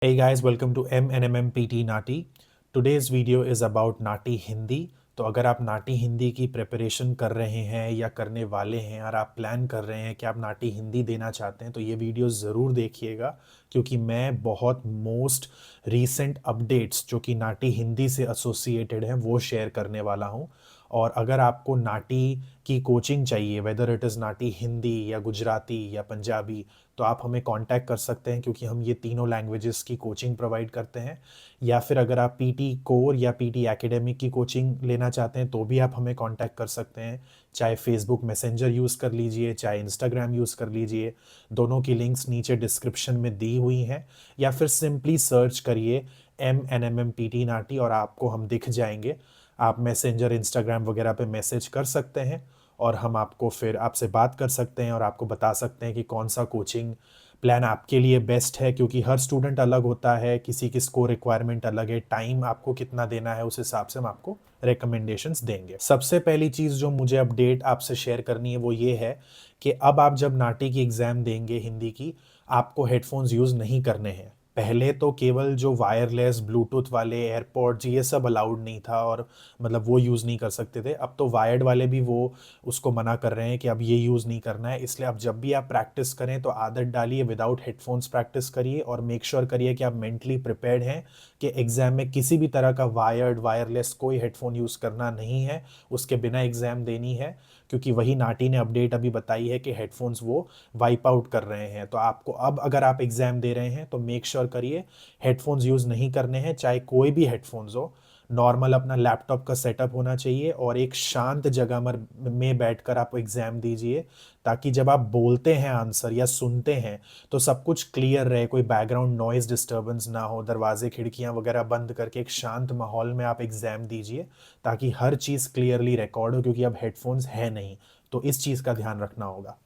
Hey guys, welcome to MNMMPT Nati. Today's video is about नाटी हिंदी। तो अगर आप नाटी हिंदी की प्रिपरेशन कर रहे हैं या करने वाले हैं और आप प्लान कर रहे हैं कि आप नाटी हिंदी देना चाहते हैं तो ये वीडियो ज़रूर देखिएगा, क्योंकि मैं बहुत मोस्ट रीसेंट अपडेट्स जो कि नाटी हिंदी से एसोसिएटेड हैं वो शेयर करने वाला हूँ। और अगर आपको नाटी की कोचिंग चाहिए, वेदर इट इज़ नाटी हिंदी या गुजराती या पंजाबी, तो आप हमें कांटेक्ट कर सकते हैं, क्योंकि हम ये तीनों लैंग्वेजेस की कोचिंग प्रोवाइड करते हैं। या फिर अगर आप पीटी कोर या पीटी एकेडमिक की कोचिंग लेना चाहते हैं तो भी आप हमें कांटेक्ट कर सकते हैं। चाहे फेसबुक मैसेंजर यूज़ कर लीजिए, चाहे इंस्टाग्राम यूज़ कर लीजिए, दोनों की लिंक्स नीचे डिस्क्रिप्शन में दी हुई हैं। या फिर सिंपली सर्च करिए MNMMPT नाटी और आपको हम दिख जाएंगे। आप मैसेंजर, इंस्टाग्राम वगैरह पे मैसेज कर सकते हैं और हम आपको फिर आपसे बात कर सकते हैं और आपको बता सकते हैं कि कौन सा कोचिंग प्लान आपके लिए बेस्ट है, क्योंकि हर स्टूडेंट अलग होता है, किसी की स्कोर रिक्वायरमेंट अलग है, टाइम आपको कितना देना है उस हिसाब से हम आपको रिकमेंडेशंस देंगे। सबसे पहली चीज़ जो मुझे अपडेट आपसे शेयर करनी है वो ये है कि अब आप जब नाटी की एग्ज़ाम देंगे हिंदी की, आपको हेडफोन्स यूज़ नहीं करने हैं। पहले तो केवल जो वायरलेस ब्लूटूथ वाले एयरपॉड्स ये सब अलाउड नहीं था, और मतलब वो यूज़ नहीं कर सकते थे। अब तो वायर्ड वाले भी वो उसको मना कर रहे हैं कि अब ये यूज़ नहीं करना है। इसलिए अब जब भी आप प्रैक्टिस करें तो आदत डालिए, विदाउट हेडफोन्स प्रैक्टिस करिए और मेक श्योर करिए कि आप मेंटली प्रिपेयर्ड हैं कि एग्ज़ाम में किसी भी तरह का वायर्ड, वायरलेस कोई हेडफोन यूज़ करना नहीं है, उसके बिना एग्ज़ाम देनी है। क्योंकि वही नाटी ने अपडेट अभी बताई है कि हेडफोन्स वो वाइप आउट कर रहे हैं। तो आपको अब अगर आप एग्ज़ाम दे रहे हैं तो मेक श्योर करिए हेडफोन्स यूज़ नहीं करने हैं, चाहे कोई भी हेडफोन्स हो। नॉर्मल अपना लैपटॉप का सेटअप होना चाहिए और एक शांत जगह में बैठकर आप एग्ज़ाम दीजिए, ताकि जब आप बोलते हैं आंसर या सुनते हैं तो सब कुछ क्लियर रहे, कोई बैकग्राउंड नॉइज़ डिस्टर्बेंस ना हो। दरवाजे खिड़कियां वगैरह बंद करके एक शांत माहौल में आप एग्ज़ाम दीजिए, ताकि हर चीज़ क्लियरली रिकॉर्ड हो, क्योंकि अब हेडफोन्स है नहीं। तो इस चीज़ का ध्यान रखना होगा।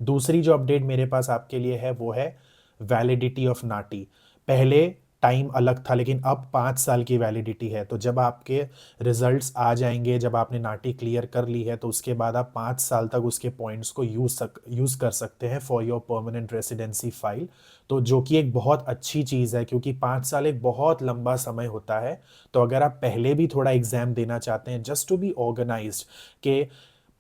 दूसरी जो अपडेट मेरे पास आपके लिए है वो है वैलिडिटी ऑफ नाटी। पहले टाइम अलग था, लेकिन अब 5 साल की वैलिडिटी है। तो जब आपके रिजल्ट्स आ जाएंगे, जब आपने नाटी क्लियर कर ली है, तो उसके बाद आप 5 साल तक उसके पॉइंट्स को यूज़ कर सकते हैं for your permanent residency file. तो जो कि एक बहुत अच्छी चीज़ है, क्योंकि 5 साल एक बहुत लंबा समय होता है। तो अगर आप पहले भी थोड़ा एग्ज़ाम देना चाहते हैं जस्ट टू बी ऑर्गेनाइज्ड, के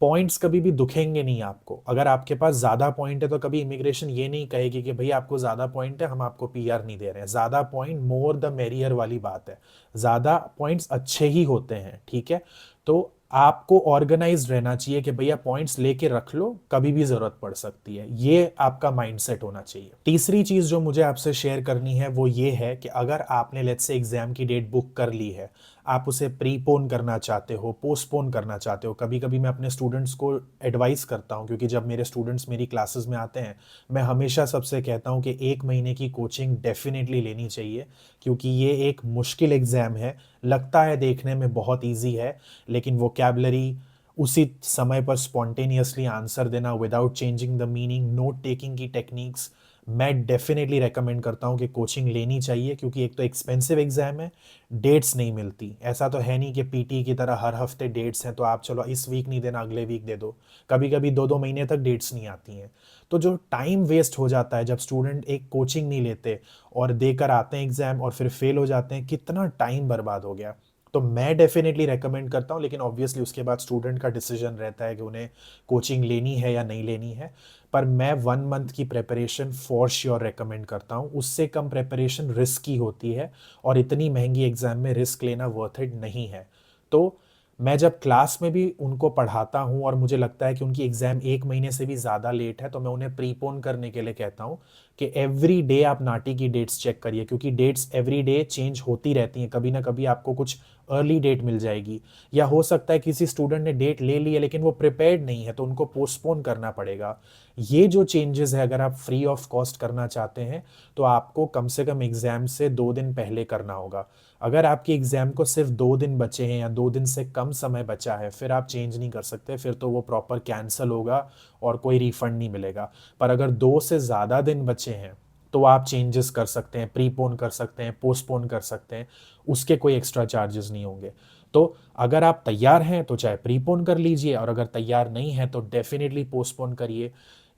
पॉइंट्स कभी भी दुखेंगे नहीं आपको। अगर आपके पास ज़्यादा पॉइंट है तो कभी इमिग्रेशन ये नहीं कहेगी कि भाई आपको ज़्यादा पॉइंट है, हम आपको पीआर नहीं दे रहे हैं। ज़्यादा पॉइंट मोर द मेरियर वाली बात है। ज़्यादा पॉइंट्स अच्छे ही होते हैं, ठीक है। तो आपको ऑर्गेनाइज रहना चाहिए कि भैया पॉइंट्स लेके रख लो, कभी भी ज़रूरत पड़ सकती है। ये आपका माइंडसेट होना चाहिए। तीसरी चीज़ जो मुझे आपसे शेयर करनी है वो ये है कि अगर आपने लेट्स से एग्ज़ाम की डेट बुक कर ली है, आप उसे प्रीपोन करना चाहते हो, पोस्टपोन करना चाहते हो। कभी कभी मैं अपने स्टूडेंट्स को एडवाइस करता हूँ, क्योंकि जब मेरे स्टूडेंट्स मेरी क्लासेस में आते हैं, मैं हमेशा सबसे कहता हूँ कि 1 महीने की कोचिंग डेफिनेटली लेनी चाहिए, क्योंकि ये एक मुश्किल एग्ज़ाम है। लगता है देखने में बहुत ईजी है, लेकिन वोकैबलरी, उसी समय पर स्पॉन्टेनियसली आंसर देना without changing the meaning, note taking की टेक्निक्स, मैं डेफिनेटली रेकमेंड करता हूँ कि कोचिंग लेनी चाहिए। क्योंकि एक तो एक्सपेंसिव एग्जाम है, डेट्स नहीं मिलती। ऐसा तो है नहीं कि पीटी की तरह हर हफ्ते डेट्स हैं तो आप चलो इस वीक नहीं देना अगले वीक दे दो। कभी कभी 2-2 महीने तक डेट्स नहीं आती हैं। तो जो टाइम वेस्ट हो जाता है जब स्टूडेंट एक कोचिंग नहीं लेते और देकर आते हैं एग्जाम और फिर फेल हो जाते हैं, कितना टाइम बर्बाद हो गया। तो मैं डेफिनेटली रेकमेंड करता हूँ, लेकिन ऑब्वियसली उसके बाद स्टूडेंट का डिसीजन रहता है कि उन्हें कोचिंग लेनी है या नहीं लेनी है। पर मैं 1 मंथ की प्रेपरेशन फॉर श्योर रेकमेंड करता हूँ। उससे कम प्रेपरेशन रिस्की होती है, और इतनी महंगी एग्जाम में रिस्क लेना वर्थ इट नहीं है। तो मैं जब क्लास में भी उनको पढ़ाता हूँ और मुझे लगता है कि उनकी एग्जाम 1 महीने से भी ज़्यादा लेट है, तो मैं उन्हें प्रीपोन करने के लिए कहता हूँ कि एवरी डे आप नाटी की डेट्स चेक करिए, क्योंकि डेट्स एवरी डे चेंज होती रहती हैं। कभी ना कभी आपको कुछ अर्ली डेट मिल जाएगी, या हो सकता है किसी स्टूडेंट ने डेट ले ली है लेकिन वो प्रिपेयर्ड नहीं है, तो उनको पोस्टपोन करना पड़ेगा। ये जो चेंजेस है, अगर आप फ्री ऑफ कॉस्ट करना चाहते हैं तो आपको कम से कम एग्जाम से 2 दिन पहले करना होगा। अगर आपकी एग्जाम को सिर्फ 2 दिन बचे हैं या 2 दिन से कम समय बचा है, फिर आप चेंज नहीं कर सकते, फिर तो वो प्रॉपर कैंसिल होगा और कोई रिफंड नहीं मिलेगा। पर अगर 2 से ज़्यादा दिन बचे हैं तो आप चेंजेस कर सकते हैं, प्रीपोन कर सकते हैं, पोस्टपोन कर सकते हैं। उसके कोई एक्स्ट्रा चार्जेस नहीं होंगे। तो अगर आप तैयार हैं तो चाहे प्रीपोन कर लीजिए, और अगर तैयार नहीं है तो डेफिनेटली पोस्टपोन करिए।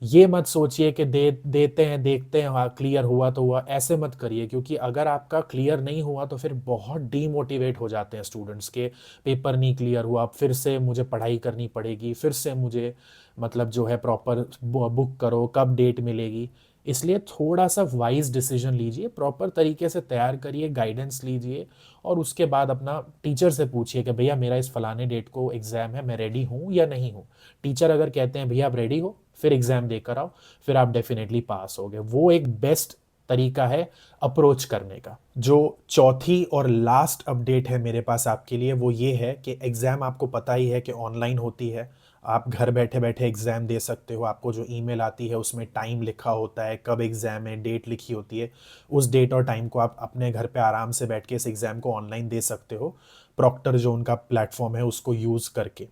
ये मत सोचिए कि देते हैं, देखते हैं, हाँ क्लियर हुआ तो हुआ, ऐसे मत करिए, क्योंकि अगर आपका क्लियर नहीं हुआ तो फिर बहुत डीमोटिवेट हो जाते हैं स्टूडेंट्स के। पेपर नहीं क्लियर हुआ, अब फिर से मुझे पढ़ाई करनी पड़ेगी, फिर से मुझे मतलब जो है प्रॉपर बुक करो, कब डेट मिलेगी। इसलिए थोड़ा सा वाइज डिसीजन लीजिए, प्रॉपर तरीके से तैयार करिए, गाइडेंस लीजिए, और उसके बाद अपना टीचर से पूछिए कि भैया मेरा इस फलाने डेट को एग्ज़ाम है, मैं रेडी हूँ या नहीं हूँ। टीचर अगर कहते हैं भैया आप रेडी हो, फिर एग्ज़ाम देकर आओ, फिर आप डेफिनेटली पास होगे। वो एक बेस्ट तरीका है अप्रोच करने का। जो चौथी और लास्ट अपडेट है मेरे पास आपके लिए, वो ये है कि एग्ज़ाम आपको पता ही है कि ऑनलाइन होती है। आप घर बैठे बैठे एग्ज़ाम दे सकते हो। आपको जो ईमेल आती है उसमें टाइम लिखा होता है, कब एग्ज़ाम है, डेट लिखी होती है। उस डेट और टाइम को आप अपने घर पे आराम से बैठ के इस एग्ज़ाम को ऑनलाइन दे सकते हो, प्रॉक्टर जो उनका प्लेटफॉर्म है उसको यूज़ करके।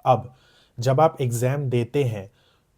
अब जब आप एग्ज़ाम देते हैं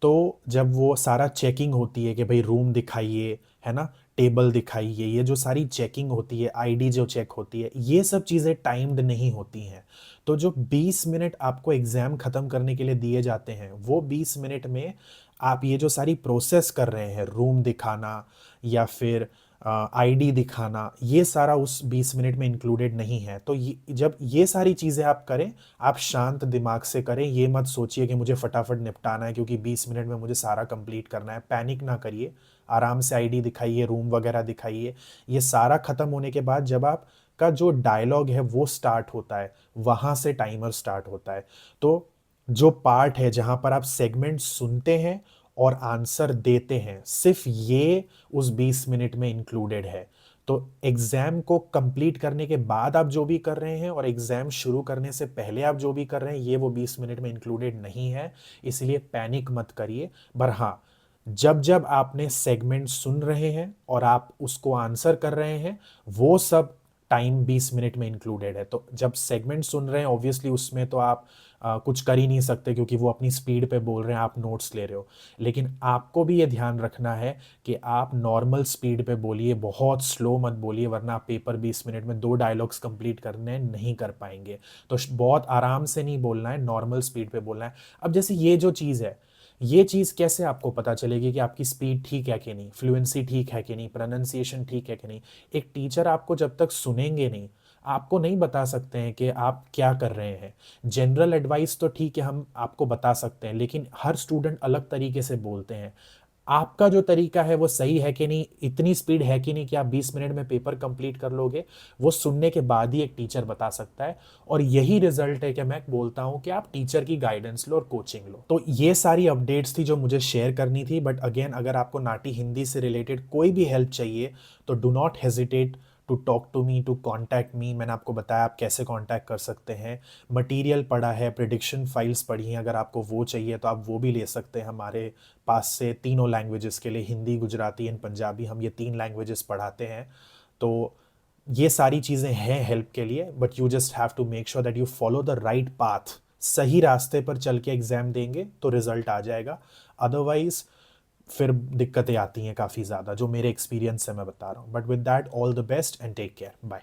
तो जब वो सारा चेकिंग होती है कि भाई रूम दिखाइए, है ना, टेबल दिखाइए, ये जो सारी चेकिंग होती है, आईडी जो चेक होती है, ये सब चीज़ें टाइम्ड नहीं होती हैं। तो जो 20 मिनट आपको एग्ज़ाम ख़त्म करने के लिए दिए जाते हैं, वो 20 मिनट में आप ये जो सारी प्रोसेस कर रहे हैं, रूम दिखाना या फिर आईडी दिखाना, ये सारा उस 20 मिनट में इंक्लूडेड नहीं है। तो ये जब ये सारी चीज़ें आप करें, आप शांत दिमाग से करें। ये मत सोचिए कि मुझे फटाफट निपटाना है क्योंकि 20 मिनट में मुझे सारा कंप्लीट करना है। पैनिक ना करिए, आराम से आईडी दिखाइए, रूम वगैरह दिखाइए। ये सारा ख़त्म होने के बाद जब आप का जो डायलॉग है वो स्टार्ट होता है, वहाँ से टाइमर स्टार्ट होता है। तो जो पार्ट है जहाँ पर आप सेगमेंट सुनते हैं और आंसर देते हैं, सिर्फ ये उस 20 मिनट में इंक्लूडेड है। तो एग्ज़ाम को कंप्लीट करने के बाद आप जो भी कर रहे हैं और एग्ज़ाम शुरू करने से पहले आप जो भी कर रहे हैं, ये वो 20 मिनट में इंक्लूडेड नहीं है। इसलिए पैनिक मत करिए। पर हाँ, जब जब आपने सेगमेंट सुन रहे हैं और आप उसको आंसर कर रहे हैं, वो सब टाइम 20 मिनट में इंक्लूडेड है। तो जब सेगमेंट सुन रहे हैं ऑब्वियसली उसमें तो आप कुछ कर ही नहीं सकते क्योंकि वो अपनी स्पीड पे बोल रहे हैं, आप नोट्स ले रहे हो। लेकिन आपको भी ये ध्यान रखना है कि आप नॉर्मल स्पीड पे बोलिए, बहुत स्लो मत बोलिए, वरना आप पेपर 20 मिनट में 2 डायलॉग्स कंप्लीट करने नहीं कर पाएंगे। तो बहुत आराम से नहीं बोलना है, नॉर्मल स्पीड पे बोलना है। अब जैसे ये जो चीज़ है, ये चीज़ कैसे आपको पता चलेगी कि आपकी स्पीड ठीक है कि नहीं, फ्लुएंसी ठीक है कि नहीं, प्रोनाउंसिएशन ठीक है कि नहीं? एक टीचर आपको जब तक सुनेंगे नहीं, आपको नहीं बता सकते हैं कि आप क्या कर रहे हैं। जनरल एडवाइस तो ठीक है, हम आपको बता सकते हैं, लेकिन हर स्टूडेंट अलग तरीके से बोलते हैं। आपका जो तरीका है वो सही है कि नहीं, इतनी स्पीड है कि नहीं कि आप 20 मिनट में पेपर कंप्लीट कर लोगे, वो सुनने के बाद ही एक टीचर बता सकता है। और यही रिजल्ट है कि मैं बोलता हूं कि आप टीचर की गाइडेंस लो और कोचिंग लो। तो ये सारी अपडेट्स थी जो मुझे शेयर करनी थी। बट अगेन, अगर आपको नाटी हिंदी से रिलेटेड कोई भी हेल्प चाहिए तो do not hesitate to talk to me, to contact me. मैंने आपको बताया आप कैसे कॉन्टैक्ट कर सकते हैं। मटेरियल पढ़ा है, प्रिडिक्शन फाइल्स पढ़ी हैं, अगर आपको वो चाहिए तो आप वो भी ले सकते हैं हमारे पास से। तीनों लैंग्वेजेस के लिए, हिंदी, गुजराती एंड पंजाबी, हम ये 3 लैंग्वेजेस पढ़ाते हैं। तो ये सारी चीज़ें हैं हेल्प के लिए, but you just have to make sure that you follow the right path. सही रास्ते पर चल के एग्ज़ाम देंगे तो रिजल्ट आ जाएगा। अदरवाइज फिर दिक्कतें आती हैं काफ़ी ज़्यादा, जो मेरे एक्सपीरियंस से मैं बता रहा हूँ। But with that, all the best and take care, bye.